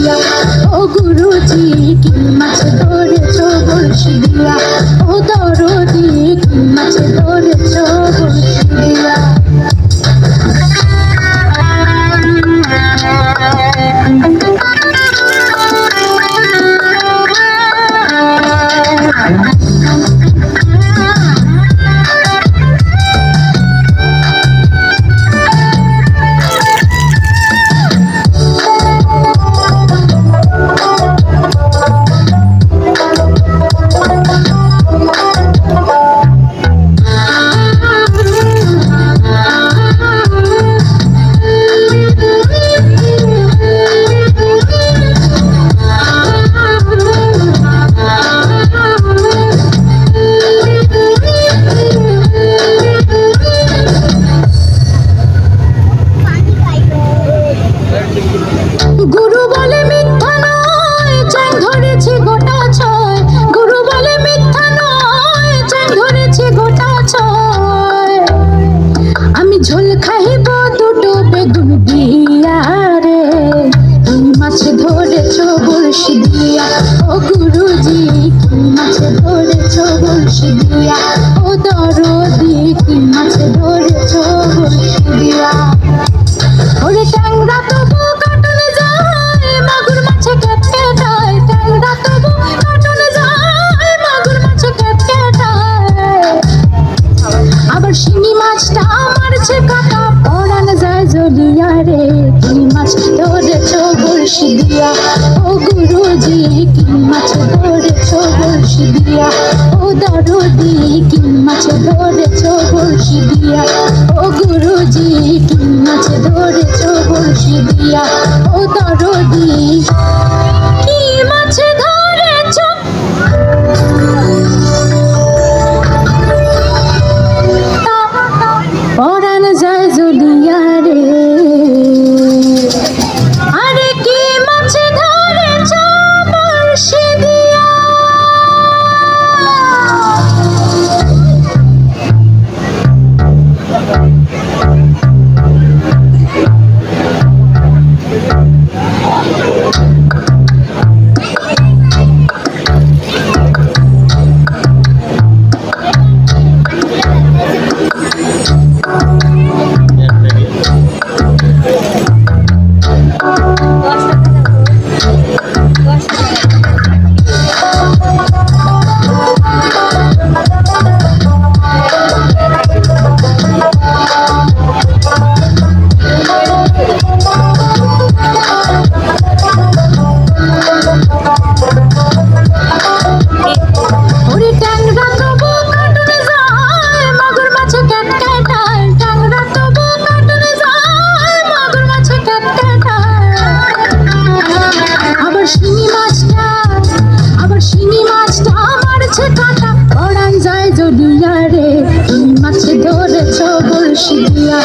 দিয়া। ও গুরুজি কি মাছ ধরেছো বড়শি দিয়া, ও দরদি কি মাছ ধরেছো বড়শি দিয়া। গুরু বলে মিথ্যা নয়, চ্যাং ধরেছে গোটা ছয়। গুরু বলে মিথ্যা নয়, চ্যাং ধরেছে গোটা ছয়। আমি ঝোল খাইব দুটো বেগুন দিয়া রে, কি মাছ ধরেছো বড়শি দিয়া। ও গুরুজি কি মাছ ধরেছো বড়শি দিয়া, ও দরদি কি মাছ ধরেছো বড়শি দিয়া। ওরে ট্যাংরা তবু কাটলে যায়, মাগুর মাছে কেটকেটায়। ট্যাংরা তবু কাটলে যায়, মাগুর মাছে কেটকেটায়। আবার শিঙি মাছটা মারছে কাটা, পড়ান যায় জ্বলিয়া রে, কি মাছ ধরেছো বড়শি দিয়া। ও গুরুজি কি মাছ ধরেছো বড়শি দিয়া, ও দরদি কি মাছ ধরেছো বড়শি দিয়া। ও গুরুজি কি মাছ ধরেছো বড়শি দিয়া, ও দরদি কি মাছ ধরেছো। পরাণ যায় জ্বলিয়া রে, আরে কি মাছ ধরেছো বড়শি দিয়া। পরাণ যায় জ্বলিয়া রে, কি মাছ ধরেছো বড়শি দিয়া।